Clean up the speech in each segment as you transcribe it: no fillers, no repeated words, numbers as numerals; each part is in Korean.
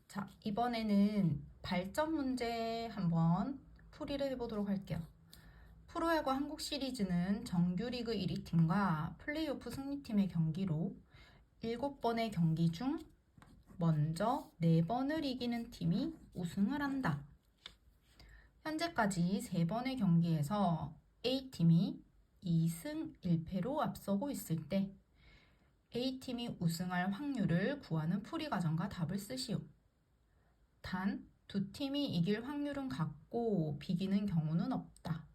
자, 이번에는 발전 문제 한번 풀이를 해보도록 할게요. 프로야구 한국 시리즈는 정규리그 1위 팀과 플레이오프 승리팀의 경기로 7번의 경기 중 먼저 4번을 이기는 팀이 우승을 한다. 현재까지 3번의 경기에서 A팀이 2승 1패로 앞서고 있을 때 A팀이 우승할 확률을 구하는 풀이 과정과 답을 쓰시오. 단, 두 팀이 이길 확률은 같고 비기는 경우는 없다.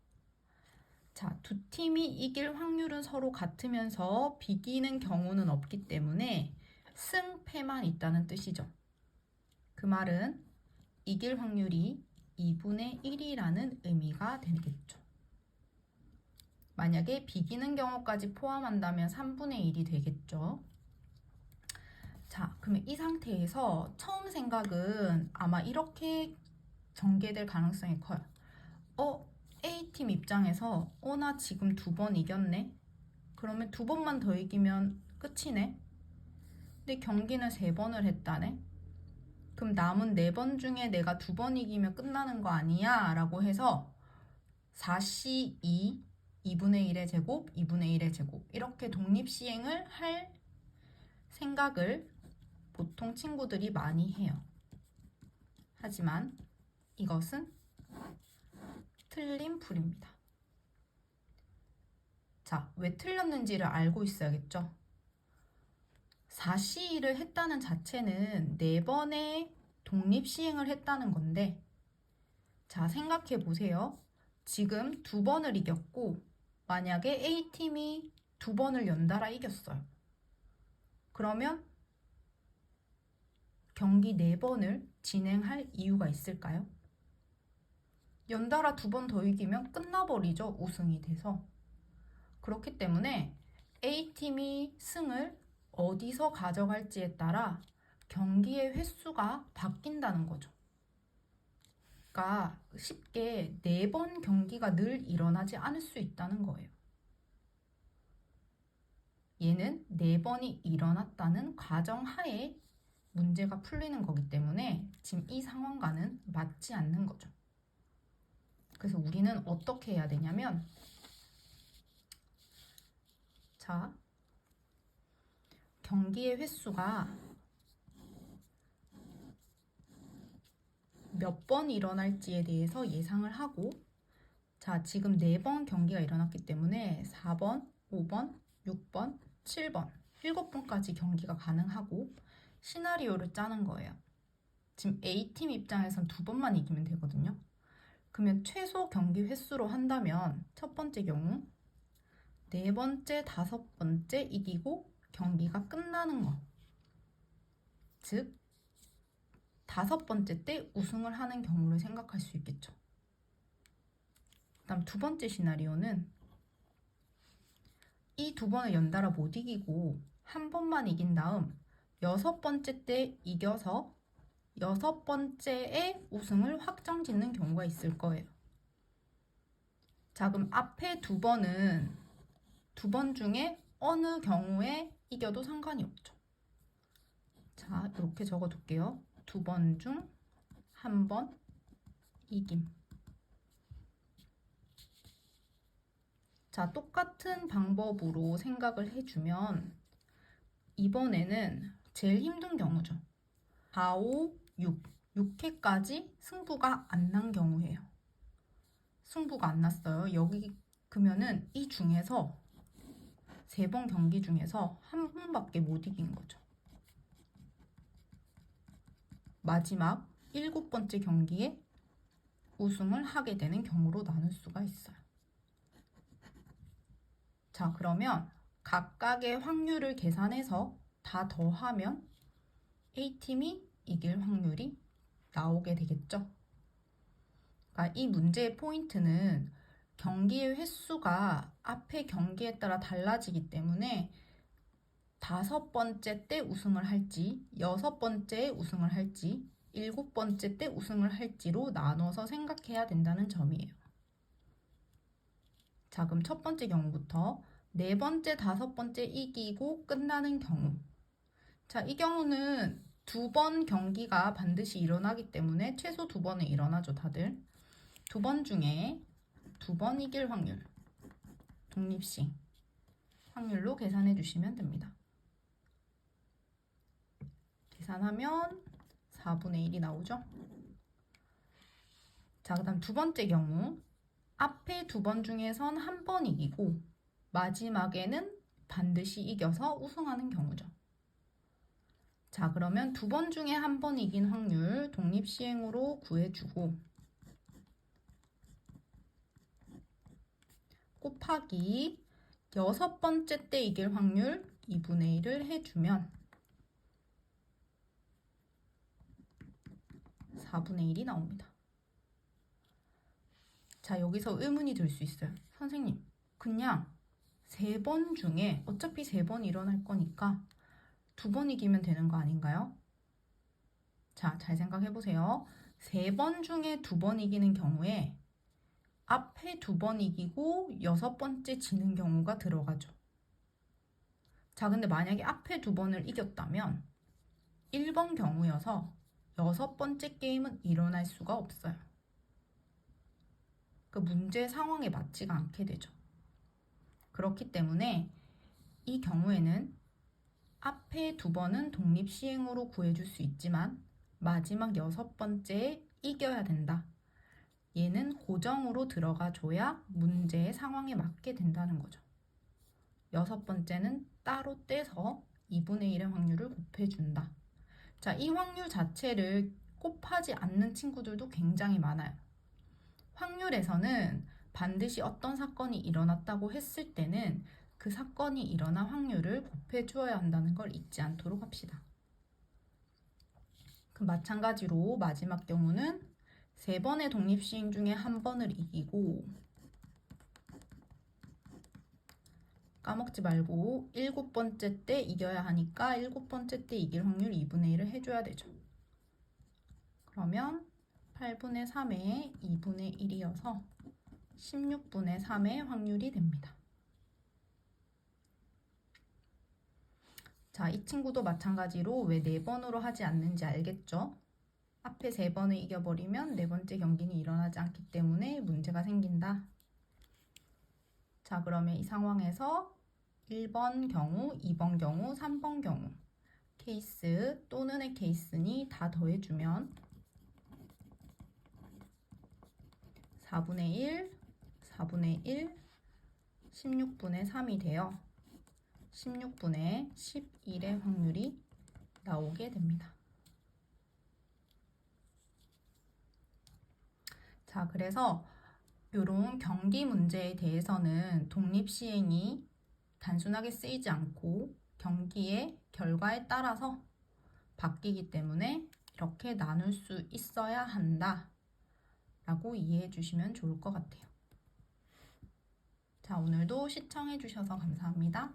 자, 두 팀이 이길 확률은 서로 같으면서 비기는 경우는 없기 때문에 승패만 있다는 뜻이죠. 그 말은 이길 확률이 2분의 1이라는 의미가 되겠죠. 만약에 비기는 경우까지 포함한다면 3분의 1이 되겠죠. 자, 그러면 이 상태에서 처음 생각은 아마 이렇게 전개될 가능성이 커요. A팀 입장에서 나 지금 2번 이겼네? 그러면 2번만 더 이기면 끝이네? 근데 경기는 3번을 했다네? 그럼 남은 4번 중에 내가 2번 이기면 끝나는 거 아니야? 라고 해서 4C2, 2분의 1의 제곱, 2분의 1의 제곱 이렇게 독립시행을 할 생각을 보통 친구들이 많이 해요. 하지만 이것은 틀린 풀입니다. 자, 왜 틀렸는지를 알고 있어야겠죠? 4C1을 했다는 자체는 4번의 독립시행을 했다는 건데, 자, 생각해 보세요. 지금 2번을 이겼고, 만약에 A팀이 2번을 연달아 이겼어요. 그러면 경기 4번을 진행할 이유가 있을까요? 연달아 2번 더 이기면 끝나버리죠. 우승이 돼서. 그렇기 때문에 A팀이 승을 어디서 가져갈지에 따라 경기의 횟수가 바뀐다는 거죠. 그러니까 쉽게 4번 경기가 늘 일어나지 않을 수 있다는 거예요. 얘는 4번이 일어났다는 가정하에 문제가 풀리는 거기 때문에 지금 이 상황과는 맞지 않는 거죠. 그래서 우리는 어떻게 해야 되냐면, 자, 경기의 횟수가 몇 번 일어날지에 대해서 예상을 하고, 자, 지금 4번 경기가 일어났기 때문에 4번, 5번, 6번, 7번, 7번까지 경기가 가능하고 시나리오를 짜는 거예요. 지금 A팀 입장에선 2번만 이기면 되거든요. 그러면 최소 경기 횟수로 한다면 첫 번째 경우 4번째, 5번째 이기고 경기가 끝나는 거. 즉 5번째 때 우승을 하는 경우를 생각할 수 있겠죠. 그다음 2번째 시나리오는 이 2번을 연달아 못 이기고 한 번만 이긴 다음 6번째 때 이겨서 6번째에 우승을 확정짓는 경우가 있을 거예요. 자, 그럼 앞에 2번은 2번 중에 어느 경우에 이겨도 상관이 없죠. 자, 이렇게 적어둘게요. 2번 중 한 번 이김. 자, 똑같은 방법으로 생각을 해주면 이번에는 제일 힘든 경우죠. 4, 5, 6, 6회까지 승부가 안 난 경우예요. 승부가 안 났어요. 여기 그러면은 이 중에서 3번 경기 중에서 한 번밖에 못 이긴 거죠. 마지막 7번째 경기에 우승을 하게 되는 경우로 나눌 수가 있어요. 자, 그러면 각각의 확률을 계산해서 다 더하면 A팀이 이길 확률이 나오게 되겠죠. 그러니까 이 문제의 포인트는 경기의 횟수가 앞의 경기에 따라 달라지기 때문에 5번째 때 우승을 할지, 6번째에 우승을 할지, 7번째 때 우승을 할지로 나눠서 생각해야 된다는 점이에요. 자, 그럼 첫 번째 경우부터 4번째, 5번째 이기고 끝나는 경우. 자, 이 경우는 두 번 경기가 반드시 일어나기 때문에 최소 2번은 일어나죠, 다들. 2번 중에 2번 이길 확률, 독립시행 확률로 계산해 주시면 됩니다. 계산하면 4분의 1이 나오죠. 자, 그 다음 두 번째 경우, 앞에 2번 중에선 한 번 이기고 마지막에는 반드시 이겨서 우승하는 경우죠. 자, 그러면 2번 중에 한 번 이긴 확률 독립시행으로 구해주고 곱하기 6번째 때 이길 확률 2분의 1을 해주면 4분의 1이 나옵니다. 자, 여기서 의문이 들 수 있어요. 선생님, 그냥 3번 중에 어차피 3번 일어날 거니까 2번 이기면 되는 거 아닌가요? 자, 잘 생각해 보세요. 3번 중에 2번 이기는 경우에 앞에 2번 이기고 6번째 지는 경우가 들어가죠. 자, 근데 만약에 앞에 2번을 이겼다면 1번 경우여서 6번째 게임은 일어날 수가 없어요. 그 문제 상황에 맞지가 않게 되죠. 그렇기 때문에 이 경우에는 앞에 2번은 독립시행으로 구해줄 수 있지만 마지막 6번째에 이겨야 된다. 얘는 고정으로 들어가 줘야 문제의 상황에 맞게 된다는 거죠. 6번째는 따로 떼서 2분의 1의 확률을 곱해준다. 자, 이 확률 자체를 곱하지 않는 친구들도 굉장히 많아요. 확률에서는 반드시 어떤 사건이 일어났다고 했을 때는 그 사건이 일어난 확률을 곱해주어야 한다는 걸 잊지 않도록 합시다. 그 마찬가지로 마지막 경우는 3번의 독립시행 중에 1번을 이기고 까먹지 말고 7번째 때 이겨야 하니까 7번째 때 이길 확률 2분의 1을 해줘야 되죠. 그러면 8분의 3에 2분의 1이어서 16분의 3의 확률이 됩니다. 자, 이 친구도 마찬가지로 왜 4번으로 하지 않는지 알겠죠? 앞에 3번을 이겨버리면 4번째 경기는 일어나지 않기 때문에 문제가 생긴다. 자, 그러면 이 상황에서 1번 경우, 2번 경우, 3번 경우 케이스 또는의 케이스니 다 더해주면 4분의 1, 4분의 1, 16분의 3이 되어 16분의 11의 확률이 나오게 됩니다. 자, 그래서 이런 경기 문제에 대해서는 독립시행이 단순하게 쓰이지 않고 경기의 결과에 따라서 바뀌기 때문에 이렇게 나눌 수 있어야 한다 라고 이해해 주시면 좋을 것 같아요. 자, 오늘도 시청해 주셔서 감사합니다.